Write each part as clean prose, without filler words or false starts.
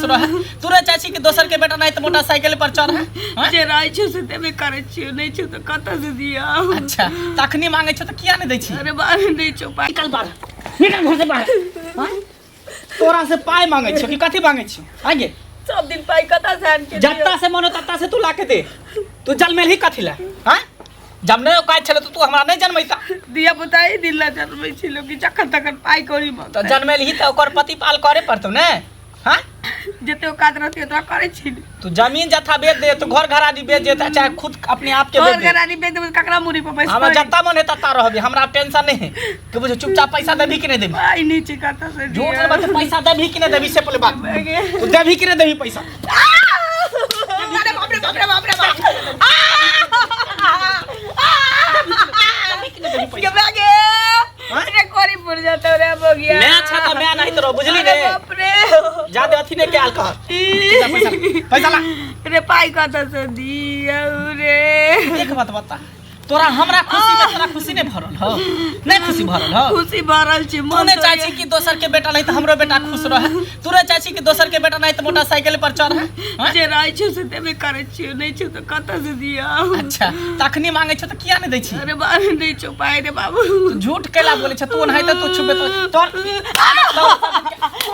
रहे तोरे चाची के दोसर के बेटा नहीं तो मोटरसाइकिल पर चढ़ है जे रहै छै से देबे करै छियै नहीं छै तो कत से दिया। अच्छा तखनी मांगे छ त किया नहीं दै छी? अरे बाहर नहीं छौ पाई निकल बाहर निकल घर से बाहर। हां तोरा से पाई मांगे छ कि कथि मांगे छ? आगे सब दिन पाई कता से आन के जत्ता से मनो तत्ता से तू लाके दे। तू जन्मेल ही कथि ला? हां जब नहीं काज छले तो तू हमरा नहीं जन्मैता दिया बताई दिला जन्मै छिलो कि जखन तखन पाई करी म तो जन्मेल ही त ओकर प्रतिपाल करे पड़तो ने। हां जते औकात रहते तो करे छी। तू जमीन जथा बेच दे तो घर घरानी बेच दे चाहे खुद अपने आप के बेच घर दे। घरानी बेच दे ककरा मुरी पर पैसा हमरा जत्ता मन है तत्ता रहबे हमरा टेंशन नहीं है कि बुझ चुपचाप पैसा देबी कि नहीं देबी? पाई नहीं छै कता से झूठ मत बता पैसा देबी कि नहीं देबी से पहले बात तू देबी कि नहीं देबी पैसा? अरे बाप रे बाप रे बाप रे बाप के भागे अरे कोरी पड़ जाता रे बगिया मैं अच्छा था मैं नहीं तो बुझली ने बाप रे जादे अथी ने क्या कह पैसा पैसा ला रे पाई कता से दिया रे। एक बात बता तोरा हमरा खुशी में तोरा खुशी नहीं भरल हो? नहीं खुशी भरल हो? खुशी भरल छी तूने चाची की दोसर के बेटा नहीं तो हमरो बेटा खुश रहे तोरे चाची के दोसर के बेटा नहीं तो मोटरसाइकिल पर चढ़ है जे रहै छै से देबे करै छियै नहीं छै तो कता से दिया। अच्छा तखनी मांगे छ त किया नहीं दै छी? अरे बाहर नहीं छौ पाई रे बाबू झूठ केला बोले छ तू नहीं तो तू छुबे तो तोर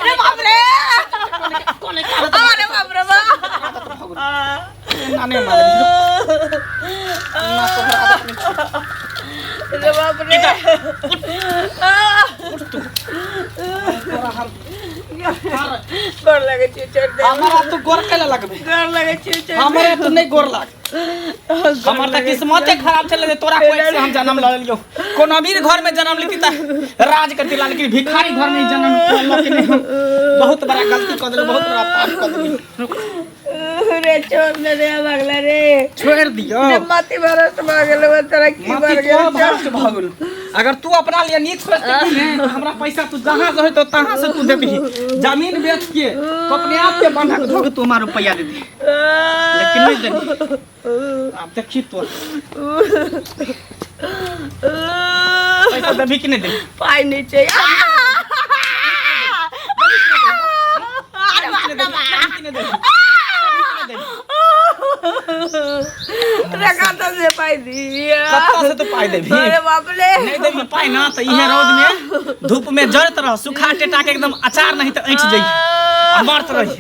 अरे बाप रे कोने अरे बाप रे बाप नाने मारे ना तो अरे बाप रे गोर लगे छी चढ़ दे हमारा तो गोर केला लगबे गोर लगे छी चढ़ हमारे तो नहीं गोर लाग हमर त किस्मत खराब चले तोरा कोई से हम जन्म ल लियो कोन अमीर घर में जन्म लेती त राज करती ला लेकिन भिखारी घर में जन्म ल के नहीं बहुत बड़ा गलती कर दिल बहुत बड़ा पाप कर दिल रे छोड़ दे रे भागला रे छोड़ दियो रे माटी भरत भागल तोरा की मर गेल भागल अगर तू अपना लिए नीक सोचती है हमरा पैसा तू जहां से तो तहां से तू देबी जमीन बेच के तो अपने आप के बंधा के धोके तू हमारा रुपया दे दे लेकिन नहीं दे आप देखी तो पैसा देबी कि नहीं देबी? पाई नहीं चाहिए कता से पाई दिया कत्ता से तो पाई देबी? अरे बाप रे नहीं देबी पाई ना तो इहे रोद में धूप में जड़त रह सुखा टेटा के एकदम अचार नहीं तो ऐठ जाई मरत रही।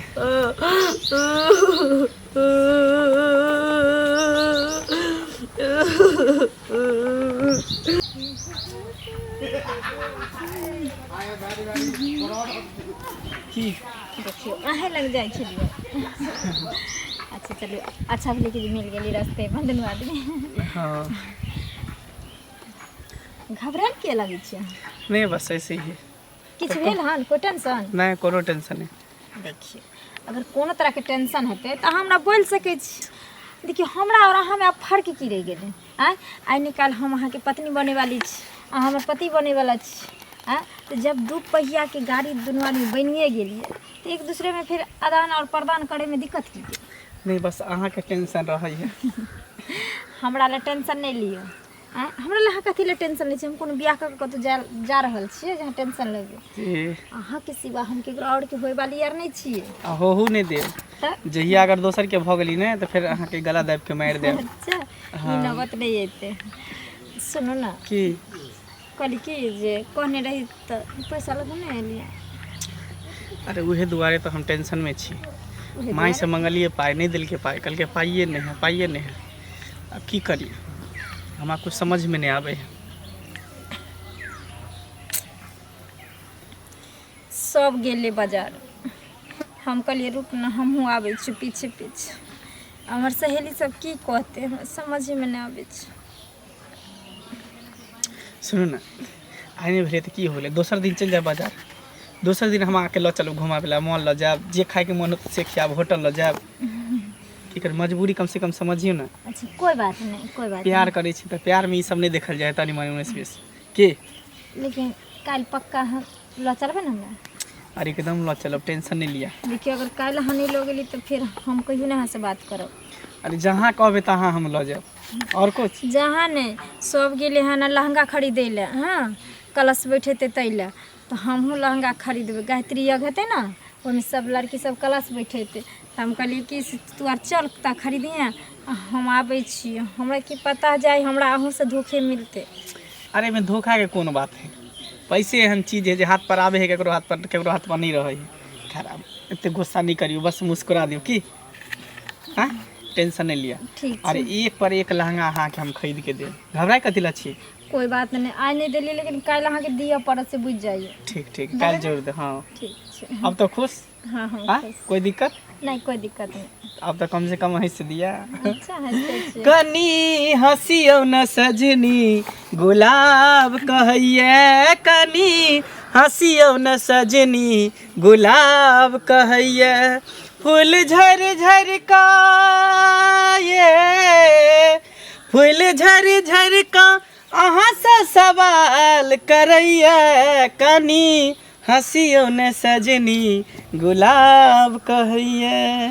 की देखियो आहे लग जाए छलिए अच्छा चलिए अच्छा भेल कि मिल गेली रास्ते में दुनू आदमी। हां घबराल किया लगे छै? नहीं बस ऐसे ही किछ भेल हन कोई टेंशन? नहीं कोनो टेंशन नहीं। देखिए अगर कोनो तरह के टेंशन हेतै त हमरा बोल सकै छी। देखिए हमरा और अहाँ में फर्क की रह गेलै आइ निकाल हम अहाँ के पत्नी बने वाली छी अहाँ हमर पति बने वाला छी तो जब दू पहिया के गाड़ी दुनू आदमी बनिए गेलिए तो एक दूसरे में फिर आदान और प्रदान करे में दिक्कत की? नहीं बस अहाँ के टेंशन रही है हमरा ले टेंशन नहीं लियो हमरा ले कथी ले टेंशन ले छी? हम कोनो बियाह करके कतौ जा रहल छियै जहाँ टेंशन लेबै? अहाँ के सिवा हम केकरो और के होय वाली यार नहीं छियै। होहू नहीं दे जहिया अगर दोसर के भ गेली ने तो फिर अहाँ के गला दाब के मार देब। अच्छा ई नौबत नहीं एते। सुनो ना की कहली कि जे कहने रही तो पैसा लगे नहीं एलिए? अरे उहे दुआरे तो हम टेंशन में छी माई से मंगलिए पाई नहीं दिल के पाई कल के पाइए नहीं है अब की करिए हमरा कुछ समझ में नहीं आवे। सब गेले बाजार हम कहलिए रुक ना हमहूँ आबै छी पीछे पीछे हमर सहेली सब की कहते हमरा समझ में नहीं आबै छै। सुनू ना आइ नहीं भेले तो की होले दोसर दिन चल जाए बाजार दोसर दिन हम आके ल चलो घुमाबे ला मॉल ल जाब जे खाए के मन हो से खियाब होटल ल जाब की कर मजबूरी कम से कम समझियो ना। अच्छा कोई बात नहीं प्यार करे छी तो प्यार में ई सब नहीं देखल जाए तनी मनी 19-20 के लेकिन कल पक्का हम ल चलबे ना हमरा? अरे एकदम ल चलब टेंशन नहीं लिया। देखिए अगर कल हनी लो गेली तो फिर हम कहियो ना से बात करब। अरे जहाँ कहबे तहाँ हम ल जाब और कुछ जहाँ नहीं सब गेले हैं ना लहंगा खरीदे ले हाँ कलश बैठे तैला तो हमहूँ लहंगा खरीदबे गायत्री यज्ञ हेतै ना ओहिमे सब लड़की सब क्लास बैठे थे तो हम कहलिए कि तू आर चल ता खरीदिए हम आबै छी हमरा की पता जाए हमरा अहूँ से धोखे मिलते। अरे में धोखा के कौन बात है, पैसे एहन चीज है जो हाथ पर आवे है केकरो हाथ पर नहीं रहे है। खराब इतने गुस्सा नहीं करियो, बस मुस्कुरा दियो की हाँ टेंशन नहीं लिया। ठीक अरे एक पर एक लहंगा अहाँ के हम खरीद के दे, घबराए कथी ला छी। कोई बात नहीं, आज नहीं दिली लेकिन कल अहाँ के दिया पड़त से बुझ जाइए। ठीक ठीक कल जरूर दे। हाँ ठीक है। अब तो खुश। हाँ हाँ खुश। कोई दिक्कत नहीं कोई दिक्कत नहीं। अब तो कम से कम वहीं से दिया। अच्छा हंसते छी। कनी हंसियो न सजनी गुलाब कहिए, कनी हंसियो न सजनी गुलाब कहिए, फूल झर झर का ये फूल झर झर का अहाँ से सवाल करैया, कनी हंसियो न सजनी गुलाब कहिए।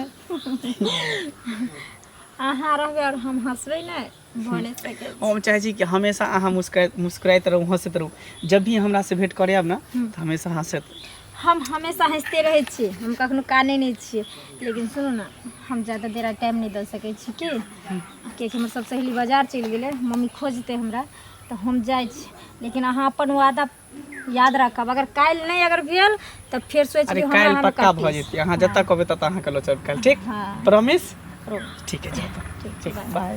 अहाँ रहबै और हम हंसबै नहीं बने सके। हम चाहे छी कि हमेशा अहाँ मुस्कुराइत रहू, हंसैत रहू। जब भी हमरा से भेंट करे आब ना तो हमेशा हंसैत। हम हमेशा हंसते रहे छी, हम कखनो काने नहीं छी। लेकिन सुनो ना हम ज़्यादा देर टाइम नहीं दे सके छी कि हमर सब सहेली बाजार चल गेले, मम्मी खोजते हमरा तो हम जाए छी। लेकिन अहाँ अपन वादा याद रखब, अगर काल नहीं अगर भेल तो फिर सोच अरे लियो काल पक्का भ जेती, अहाँ जतऽ कहबै ततऽ अहाँ के लो चल काल। ठीक हाँ। प्रॉमिस। रोक। ठीक है ठीक ठीक बाय। बाय।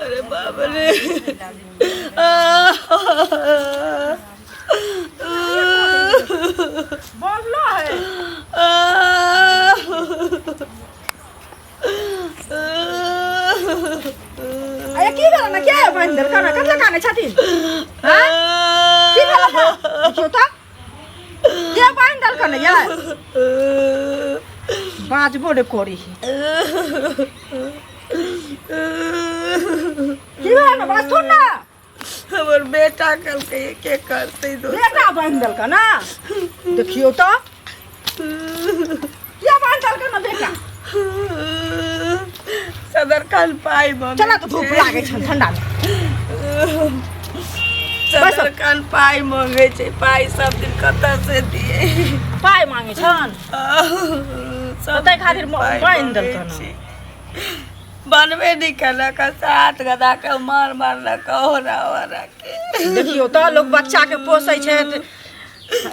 अरे बाप रे बोलना है। अरे की भेल ना, क्या बन दर काना कतला काने छथिन। हां की भेल ना देखियो त के बन दर काने यार बाज बोले कोरी की भेल ना बात सुन ना। हमर बेटा कल के करते दो बेटा बन दल का ना देखियो तो क्या बन दल का ना बेटा सदर काल पाई मम्मी चला तो धूप लागे छ ठंडा में सदर काल पाई मांगे छै, पाई सब दिन कत से दिए पाई मांगे छन सब तै खातिर बन दल का ना बनवे निकला का साथ गदा के मार मारला कहरा वरा के देखियो तो लोग बच्चा के पोसै छै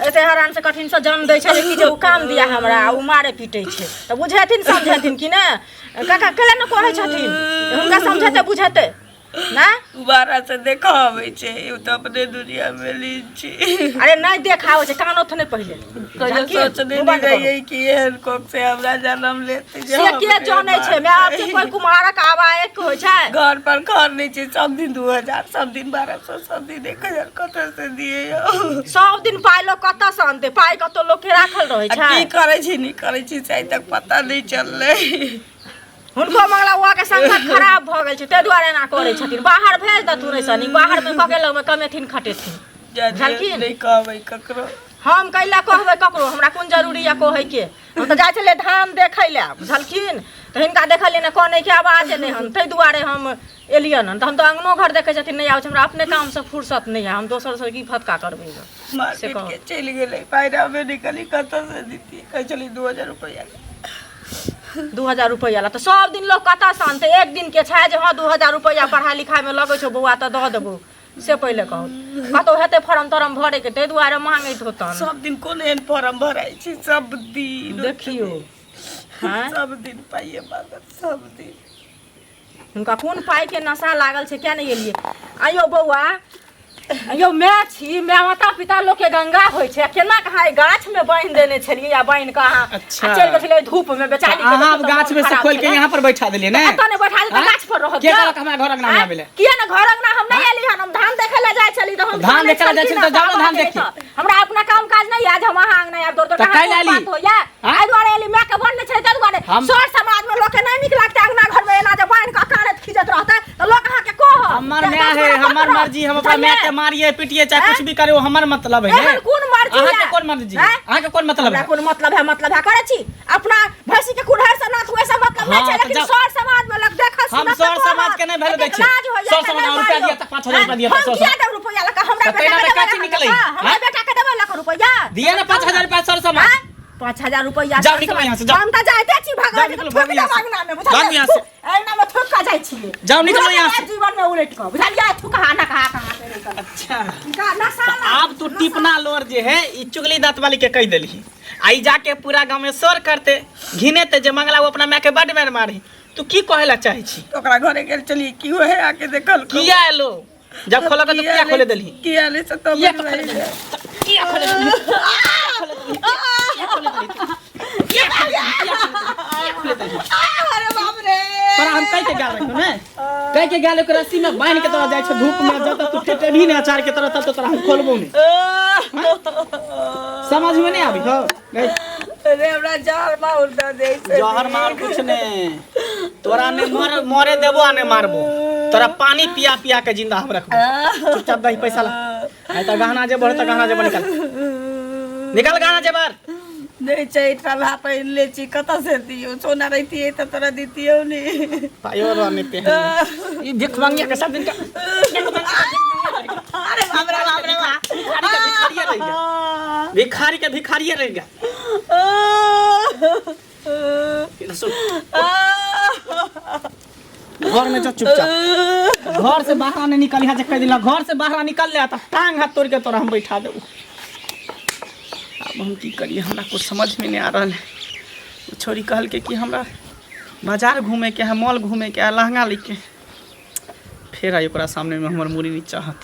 एते हरान से कठिन से जन्म दै छै कि जे उ काम दिया हमरा उ मारे पीटे छै त बुझेथिन समझेथिन कि ना काका कले न कहै छथिन हुनका समझते बुझते ना दोबारा से देखावे छै उ त अपने दुनिया में लीन छी। अरे नहीं देखावे छै कानो थ नहीं पहिले कहियो सोचने नहीं रही कि एहन कोक से हमरा जन्म लेते जे से के जाने छै मैं आप के कोई कुमारक आवाए होय छै घर पर घर नहीं छै सब दिन 2000 सब दिन 1200 सब दिन 1000 कत से दिए सब दिन पाई लो कत से आनते पाई कत लोग के राखल रहे छै की करे छी नहीं करे छी चाहे तक पता नहीं चलले हुनको मंगला हुआ के संगत खराब भ गेल छै ते दुआरे ना करे छथिन बाहर भेज द तू रे सनी बाहर में कके लग में कमेथिन खटेथिन झलकी नहीं कहबै ककरो हम कैला कहबै ककरो हमरा कोन जरूरी या कहै के हम त जाय छले धान देखै ले झलकीन त हिनका देखलिए ना कोने के आवाज नै हम तै दुआरे हम एलियन त हम त अंगनो घर देखै छथिन नहीं आउ हमरा अपने काम से फुर्सत नहीं है हम दोसर से की फटका करबै से कह के चल गेलै पैरा में निकली कत से दीती कह चली 2000 रुपया 2000 रुपया ला तो सब दिन लोग कता शांत एक दिन के छै जे हां 2000 रुपया पढ़ाई लिखाई में लगै छौ बौआ त द देबो से पहिले कहू कतो हेते फॉर्म तरम भरे के ते दुआरे मांगैत होतन सब दिन कोन एन फॉर्म भराई छी सब दिन देखियो हां सब दिन पाइए मांगत सब दिन हुनका कोन पाई के नशा लागल छै क्या नहीं एलिए आयो बौआ यो मैं छी मैं माता पिता लोग के गंगा होय छै केना कहां गाछ में बांध देने छलिए या बांध कहां चल गेलै धूप में बेचारी के हां गाछ में से खोल के यहां पर बैठा देलिए ने एत ने बैठा दे गाछ पर रह के कहलक हमरा घर अंगना में आबेले किया ना घर अंगना हम नहीं एली हम धान देखे ला जाय छली त हम धान देखे ला जाय छली त जाओ धान देखी हमरा अपना काम काज नहीं आज हम हां अंगना आब दौड़ दौड़ कहां बात होया आई द्वारे एली मैं के बन छै त द्वारे सर समाज में लोग के नहीं निक लागते अंगना घर में एना जे बांध के कानत खिजत रहता त लोग कहां के कह हमर मैं है हमर मर्जी हम अपना मैं के मारिए पिटिए चाहे कुछ भी करे वो हमर मतलब है ने कोन मर्जी अहाँ के कोन मर्जी अहाँ के कोन मतलब है कोन मतलब है करे छी अपना भैंसी के कुढ़ार से नाथ वैसा मतलब नहीं छै लेकिन सर समाज में लग देखा सुना हम सर समाज के नहीं भेल दै छी सर समाज रुपया दिया त 5000 रुपया दिया त 100 रुपया लगा हमरा बेटा के निकले हमरा बेटा के देबे लाख रुपया रुपया दिया ना 5000 रुपया सर सामान 5000 रुपया जाओ निकलो यहाँ से, जाओ। हम त जाइते छी जाओ भगवान निकलो, के ठोक भागो यहाँ से। मांगना में बुझलिए भागो यहाँ से। एना में ठोक का जाइ छी जाओ निकलो यहाँ से। जीवन में उलट को बुझलिए ठोक हाना कहा करे अच्छा का नशा अब तू टिपना लोर जे है ई चुगली दांत वाली के कह देली आई जाके पूरा गांव में शोर करते घिने ते जे मंगला वो अपना माँ के बड मार मारी तू की कहेला चाहे छी ओकरा घरे गेल चली की हो है आके देखल किया एलो जब खोला तो किया खोले देली किया ले से तो किया तो खोले देली किया खोले देली किया खोले देली किया खोले देली अरे बाप रे पर हम कह के गाल रखो ने कह के गाल के रस्सी में बांध के तोरा जाय छ धूप में जब तू टेटे भी ने अचार के तरह तब तो तोरा हम खोलबो नहीं समझ में नहीं आबी हो अरे हमरा जहर मार दे से जहर मार कुछ ने तोरा ने मरे देबो आ ने मारबो तोरा पानी पिया पिया के जिंदा हम रखबो चुपचाप दही पैसा ला आई त गहना जे बढ़ त गहना जे निकाल निकाल गहना जे बार नहीं चाहिए टला पहन ले छी कत से दियो सोना रहती है त तोरा दीतियो नहीं पायो रहने पे ई भिख मांगिया के सब दिन का अरे बाप रे भिखारी के भिखारी रह गया घर में जा चुपचाप घर से बाहर नहीं निकल यहाँ कह दिला घर से बाहर निकल ले तो टांग हाथ तोड़ के तोरा हम बैठा देबो अब हम की करिए हमरा कुछ समझ में नहीं आ रहा है छोरी कहल के कि हमरा बाजार घूमे के है मॉल घूमे के है लहंगा लेके फिर आई ओकरा सामने में हमर मुरी नहीं चाहत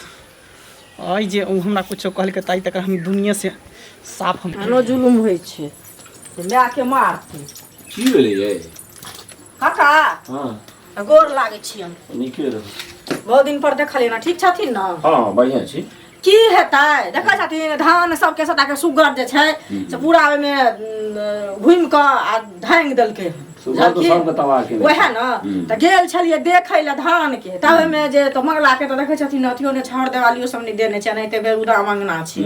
आई जे उ हमरा कुछ कहल के ताई तक हम दुनिया से साफ हम आनो जुलुम होई छे ला के मारती की भेलै ये काका हां गोर लागे छी हम नीके रह बहुत दिन पर देखलिए ना ठीक छथिन ना हां बढ़िया छी की हेतै देखै छथिन धान सबके सटा के सुगर जे छै से पूरा ओइ में घुम के आ धांग देलकै सुगर तो सब बतावा के वह ना त गेल छलिए देखै ले धान के तब में जे तो मंगला के तो देखै छथिन अथियो ने छाड़ देवालियो सब नहीं देने छै नहीं ते बेरुदा मंगना छै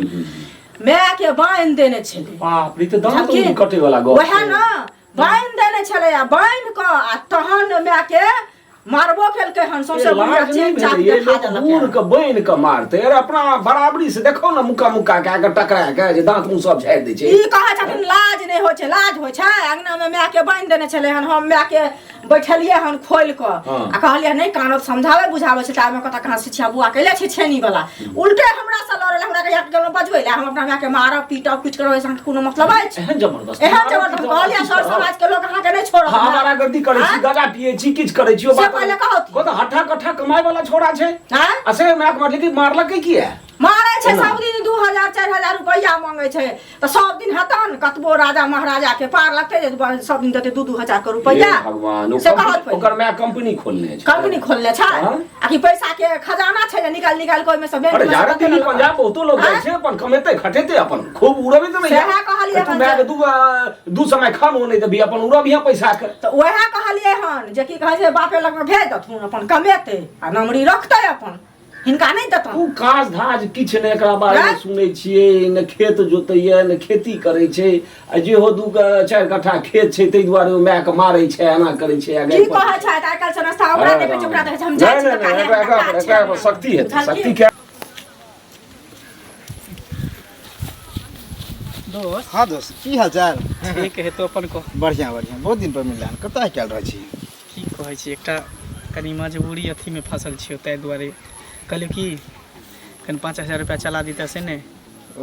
मैं के बांध देने छले बाप रे त दांत कटे वाला गो वह ना बांध देने छले आ बांध के आ तहन मैं के मारबो केलकै हन सबसे बढ़िया चेन चाप के खा देलकै दूर के बइन के मारते अरे अपना बराबरी से देखो ना मुक्का मुक्का के आके टकरा के जे दांत मुंह सब झाड़ दै छै ई कहै छथिन लाज नहीं होय छै लाज होय छै अंगना में माय के बांध देने छले हन हम माय के बैठलिए हन खोल के आ कहलिए नहीं कानत समझावे बुझावे छै तामे कता कहां शिक्षा बुआ कैले छै छेनी वाला उल्टे हमरा से लड़ले हमरा के याद गेलो बजबै ले हम अपना माय के मारब पीटब कुछ करबै से कोनो मतलब है एहन जबरदस्त कहलिए सर समाज के लोग अहाँ के नहीं छोड़ब हमारा गद्दी करै छी गजा पिए छी किछ करै छी से पहले कहो को तो हठा कठा कमाई वाला छोड़ा छै हां असे मैक मारले कि मारलकै की है मारै छै सब दिन 2000 4000 रुपया मांगे छै त सब दिन हतन कतबो राजा महाराजा के पार लगते जे सब दिन देते 2000 के रुपया भगवान से कहत ओकर मैं कंपनी खोलने छै कंपनी खोलले छै आ कि पैसा के खजाना छै जे निकाल कोई में से बैंक अरे में यार दिल्ली पंजाब बहुतो लोग जाइ छै अपन कमेते खटेते अपन खूब उड़बे त नहीं सेहा कहलिए तू मैं दू समय खानो नहीं देबी अपन उड़बिया पैसा के त ओहे कहलिए हन जे की कहै छै बापे लग में भेज दथुन अपन कमेते आ नमरी रखतै अपन हिनका नहीं देतन तू काज धाज किछ ने एकरा बारे में सुनै छियै न खेत जोतैया न खेती करै छै आ जे हो दू चार कट्ठा खेत छै तै दुआरे माय के मारै छै एना करै छै आगे की कहै छै आइ काल्हि से नास्ता ओकरा देखे छै ओकरा देखे छै हम जाइ छी नहीं एकरा शक्ति है शक्ति क्या दोस्त हाँ दोस्त की हाल चाल ठीक है तो अपन को बढ़िया बढ़िया बहुत दिन पर मिलल कतऽ कैल रहै छी की कहै छी एकटा कनी मजबूरी अथी में फसल छियो तै दुआरे कहलियो कि कन 5000 रुपया चला दीता से ने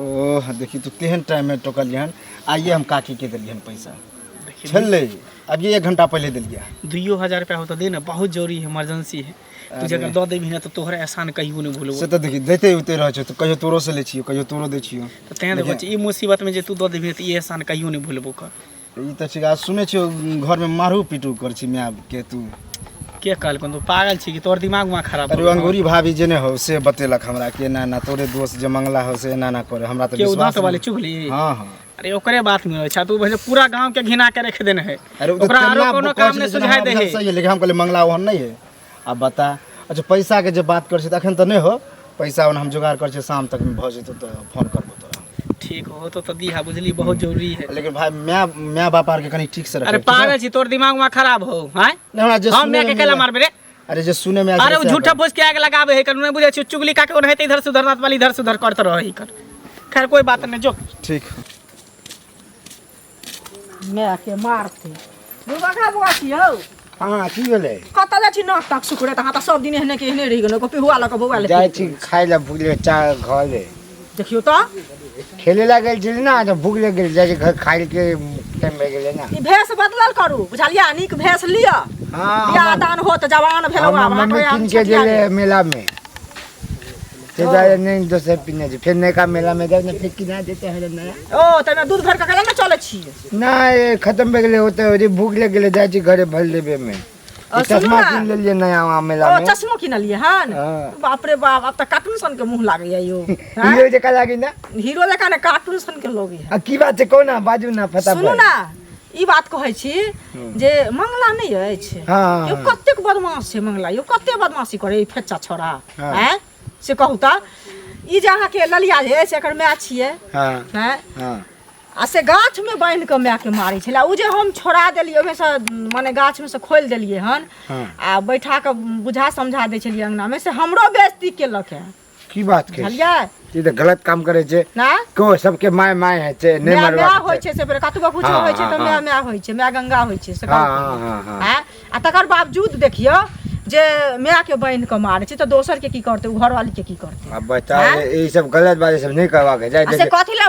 ओह देखी तू केहन टाइम में टोकलिए हन आइए हम काकी के दिलिए हन पैसा छलै अब ये 1 घंटा पहले दिलिए 2000 रुपया हो तो दे ना बहुत जरूरी है इमरजेंसी है तू जगह दो देबी ना तो तोहरा एहसान कहियो नहीं भूलबो से तो देखी देते उते रह छ तो कहियो तोरो से ले छियो कहियो तोरो दे छियो तो तैं देखो ई मुसीबत में जे तू दो देबी त ई एहसान कहियो नहीं भूलबो कर ई त छिका सुनै छियो घर में मारू पीटू कर छी मैं के तू के कहल कोन तू पागल छी कि तोर दिमाग में खराब अरे अंगूरी भाभी जे ने हो से बतेलक हमरा के ना ना तोरे दोस्त जे मंगला हो से ना ना करे हमरा तो विश्वास वाले चुगली हां हां अरे ओकरे बात में अच्छा तू भले पूरा गांव के घिना के रख देने है अरे ओकरा आरो कोनो काम ने सुझाय दे है सही है लेकिन हम कहले मंगला ओहन नहीं है अब बता अच्छा पैसा के जे बात कर छी त अखन त नहीं हो पैसा हम जुगाड़ कर छी शाम तक में भ जेतो तो फोन करबो तोरा ठीक हो तो दिहा बुझली बहुत जरूरी है लेकिन भाई मैं बाप आर के कनी ठीक से रख अरे पागल छी तोर दिमाग में खराब हो हैं हम मैं के केला मारबे रे अरे जे सुने में अरे झूठा बोझ के आग लगावे है कनु नहीं बुझे छी चुगली का के ओन हेते इधर से उधर नात वाली इधर से उधर करत रह ही कर खैर कोई बात नहीं, जो ठीक। मैं के मारते दुर्गा खा बुआ छियौ हाँ की भेलै कत जाइ छी नाक ताक सुकुरे त त सब दिन एहने के एहने रहि गेलो कपि हुआ ल क बौआ ले जाइ छी खाइ लए भूख ले चाय घरे देखियो त खेले लए गेल छली ना तऽ भूख लग गेल जाइ छी घर खाइ के टाइम भए गेलै ना ई भेष बदलल करू बुझलिया नीक भेष लिअ हाँ बियाह दान होत जवान भेलौ हमर मम्मी किन के गेले मेला में ते जाय नहीं दोसर पिने छै फिर नयका मेला में जाय ने फिर किना देते है नया ओ तमे दूध भर के केना न चलै छी ना ये खत्म भए गेलै होते भूख लग गेलै जाइ छी घरे भर लेबे में चश्मा किन लेलिए नया वहाँ मेला ओ में चश्मो किनलिए हन हाँ। बाप रे बाप अब त कार्टून सन के मुंह लागैया यो हीरो जका लागी ना हीरो जका ने कार्टून सन के लोग है आ की बात छै कोना बाजू ना फटाफट सुनू ना ई बात कहै छी जे मंगला नहीं अछि हाँ, यो हाँ। कतेक बदमाश छै मंगला यो कते बदमाशी करे ई फेचा छोड़ा हाँ। हैं से कहू त ई जे अहाँ के ललिया जे से एकर माय छियै हां हैं हां आ से गाछ में बांध के माय के मारै छला उ जे हम छोड़ा देलियै ओमे से माने गाछ में से खोल देलियै हन हाँ। आ बैठा के बुझा समझा दै छलियै अंगना में से हमरो बेइज्जती केलक है की बात के बुझलियै ई तऽ गलत काम करे छै ना को सबके माय माय है छै नहीं माय मरवा माय होइ छै से कतबो कुछ हाँ, होइ छै हाँ, त माय माय होइ छै माय गंगा होइ छै से हां कहू। हां हां हैं? आ तकर बावजूद देखियो जे माय के बांध के मारे छै त दोसर के की करते घर वाली के की करते अब बता ई सब गलत बात सब नहीं करवा के जाय आ से कथी ला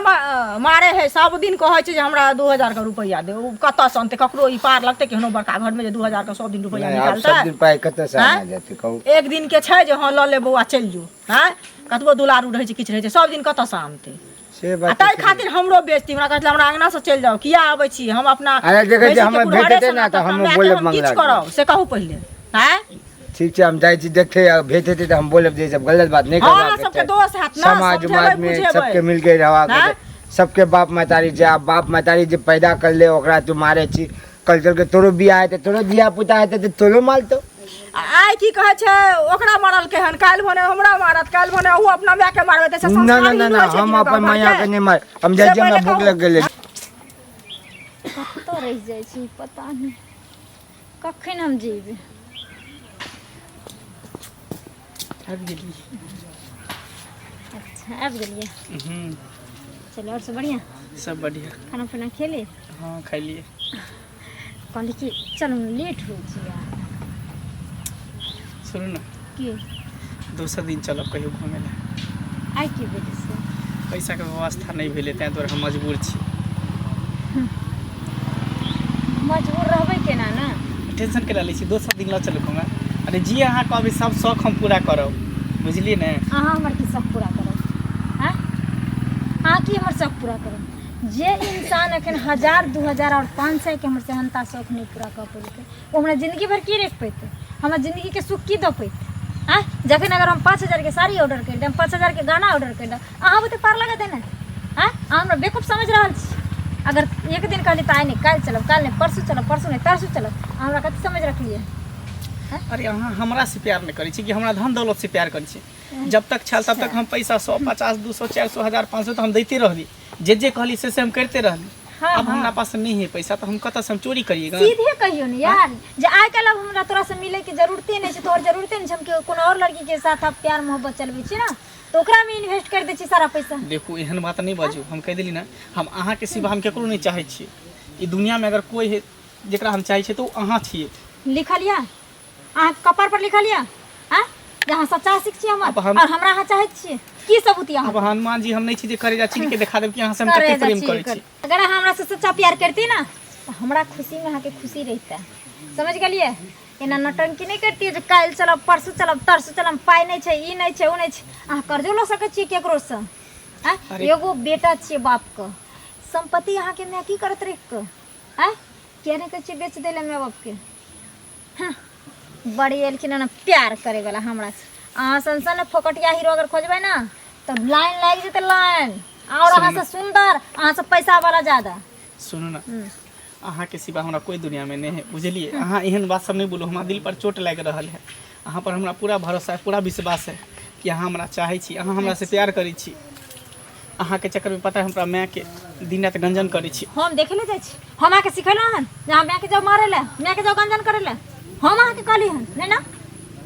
मारे है सब दिन कहै छै जे हमरा 2000 के रुपया दे उ कत से अनते ककरो ई पार लगते केहनो बड़का घर में जे 2000 के 100 दिन रुपया आप सब निकालता दिन पाए कत से हाँ? आ जाते कहू एक दिन के छै जे हां ल ले बौआ चल जो हैं कतबो दुलारू रहै छै किछ रहै छै सब दिन कत से आनते से आ बात ताहि खातिर हमरो बेइज्जती हमरा कहत हमरा अंगना से चल जाओ किया आबै छी हम अपना अरे देखै छी भैंसी के हमे बुढ़ारे भेटते से ना तऽ तऽ हम अपना बोले मायके हम किछ मंगला करब से कहू पहिले हैं ठीक छै हम जाइ छी देखे भेटे तऽ हम बोलब जे सब गलत बात नहीं हाँ, करवा के सबके चाही। दोस्त हाथ ना, समाज समझेबै, समाज में बुझेबै। सबके मिल के रहवा के हाँ? चाही। सबके बाप महतारी जे आप बाप महतारी जे पैदा कर ले ओकरा तू मारे छी कल चल के तोरो बियाह हेतै तोरो बियाह पुता हेतै तऽ तोरो मारतो आइ की कहै छै ओकरा मारल के हन काल्हि भने हमरा मारत काल्हि भने ऊ अपना माय के मारबै तऽ ना ना ना ना हम अपन मैया के नहीं मार हम जाइ छी हमरा भूख लग गेलै कतऽ रहि जाइ छी पता नहीं कखन हम जेबै अच्छा आबि गेलियै चलो और सब बढ़िया सब बढ़िया। खाना पीना खेली हाँ खाइलिए। कहली कि चलो लेट हो छी यार सुनू ना की दोसर दिन चलब कहियो घूमे ला। आइ की वजह से पैसा के व्यवस्था नहीं भेले तैं दुआरे हम मजबूर छी। मजबूर रहबै केना ना टेंशन के लै छी दोसर दिन ला चल घूमे। अरे जी अहाँ कहबै सब शौक हम पूरा करब बुझलिए ने। अहाँ हमर की शौक पूरा करब हैं अहाँ की हमर शौक पूरा करब जे इंसान एखन 1000 2000 और 500 के हमर सेहनता शौक नहीं पूरा कर पेलकै वो हमरा जिंदगी भर की रख पेतै हमरा जिंदगी के सुख की दऽ पेतै हैं जखन अगर हम 5000 के साड़ी ऑर्डर कर देम 5000 के गाना ऑर्डर कर देम अहाँ बते पार लगा देना हैं अहाँ हमरा बेवकूफ समझ रहल छी अगर एक दिन कहली तऽ आइ नहीं काल्हि चलब काल्हि नहीं परसू नहीं तरसू चलब अहाँ हमरा कते समझ रखलिए अरे अहाँ हमरा से प्यार नहीं करै छी कि हमरा धन दौलत से प्यार करै छी। जब तक छल तब तक हम पैसा 100 50 200 400 1000 500 तो हम देते रहली जे कहली से हम करते रहली। हाँ, अब हमरा पास नहीं है पैसा तो हम कतऽ से हम चोरी करिएगा। सीधे कहियो ने यार जे आइ काल्हि अब हमरा तोरा से मिले के जरूरते नहीं छै तोहर जरूरते नहीं छै हम कोनो और लड़की के साथ अब प्यार मोहब्बत चलबै छी ना तो ओकरा में इन्वेस्ट कर दै छी सारा पैसा। देखू एहन बात नहीं बाजू हम कह देली ना हम अहाँ के सिवा हम केकरो नहीं चाहे छी। ई दुनिया में अगर कोई है जेकरा हम चाहे छी तो अहाँ छिए। लिखलिया अहाँ कपार पर लिखलिया हैं जहाँ सच्चा सिख छी हम अब हम- और हमरा अहाँ चाहै छियै की सबूत यहाँ अब हनुमान जी हम नहीं छी जे करे जा चिन्ह के दिखा देब कि अहाँ से हम कते प्रेम करै छी। अगर अहाँ हमरा से सच्चा प्यार करती ना तो हमरा खुशी में अहाँ के खुशी रहता समझ गेलिए एना नटंकी नहीं करती है जे काल्हि चलब परसू चलब तरसू चलब पाइ नहीं छै ई नहीं छै उ नहीं छै अहाँ कर्जो लऽ सकै छियै केकरो से हैं अरे- एगो बेटा छियै बाप के संपत्ति अहाँ के माय की करत रह के हैं किया नहीं कहै छियै बेच देले माय बाप के हाँ, बड़ी एलखिन ना प्यार करे वाला हमरा से अहाँ संसन फोकटिया हीरो अगर खोजबै ना तो लाइन लाग जेतै लाइन और अहाँ से सुंदर अहाँ से पैसा वाला ज्यादा सुनू ना अहाँ के सिवा हमरा कोई दुनिया में नहीं है बुझलिए। अहाँ एहन बात सब नहीं बोलू हमरा दिल पर चोट लाग रहल है। अहाँ पर हमरा पूरा भरोसा है पूरा विश्वास है कि अहाँ हमरा चाहे छी अहाँ हमरा से प्यार करै छी। अहाँ के चक्कर में पता है हमरा माय के दिन रात गंजन करै छी। हम देखे ले जाइ छी हम अहाँ के सिखेलहुँ हन जहाँ माय के जाओ मारे ले माय के जाओ गंजन करे ले हम अहाँ के कहली हन नहीं ना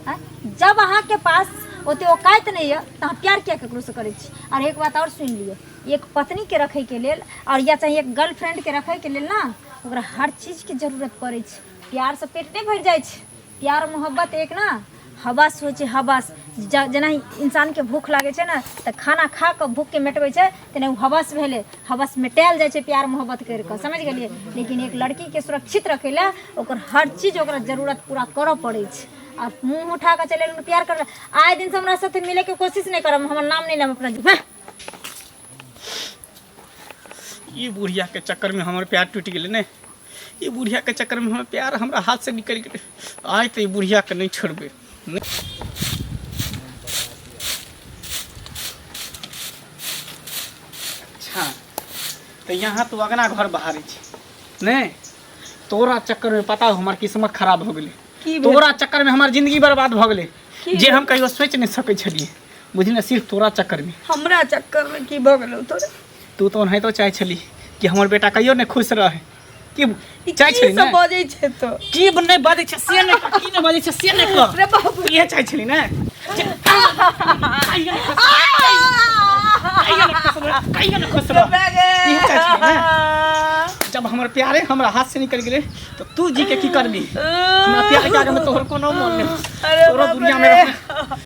हैं? जब अहाँ के पास ओते औकात नहीं है तो अहाँ प्यार किया केकरो से करै छी। और एक बात और सुन लियो एक पत्नी के रखे के लेल और या चाहे एक गर्लफ्रेंड के रखे के लेल ना ओकरा हर चीज के जरूरत पड़े छै। प्यार से पेट नहीं भर जाए छै। प्यार मोहब्बत एक ना हवास हो छै। हवास जेना इंसान के भूख लागे छै ना तो खाना खा के भूख के मिटबै छै तेना हवास भेले। हवास मिटायल जाए छै प्यार मोहब्बत कर के, समझ गेलिए। लेकिन एक लड़की के सुरक्षित रखे ला ओकर हर चीज ओकरा जरूरत पूरा करऽ पड़े छै। और मुंह उठा के चले प्यार कर आए दिन से हमरा साथे मिले के कोशिश नहीं करब, हमर नाम नहीं लेम अपना जी। ये बुढ़िया के चक्कर में हमारे प्यार टूट गए ने। ये बुढ़िया के चक्कर में हमारे प्यार हमरा हाथ से निकल गए। आज तो ये बुढ़िया के नहीं छोड़बे। अच्छा तो यहाँ तो अगना घर बाहर ने तोरा चक्कर में पता हो हमार किस्मत खराब हो गई। तोरा चक्कर में हमार जिंदगी बर्बाद हो गई जे हम कहियो सोच नहीं सकै छलिए। बुझली सिर्फ तोरा चक्कर में। हमरा चक्कर में की भ गेलौ तोरे? तू तो नहीं तो चाहे छली कि हमर बेटा कहियो ने खुश रहे कि चाहे छली सब बजै छै तो की नहीं बाजै छै से नहीं की नहीं बाजै छै से नहीं कर रे बाबू ये चाहे छली ने कहियो ने खुश रह ये चाहे छली ने। जब हमर प्यारे हमरा हाथ से निकल गेले तो तू जी के की करबी? हमरा प्यार के आगे में तोहर कोनो मोल नहीं। तोरो दुनिया में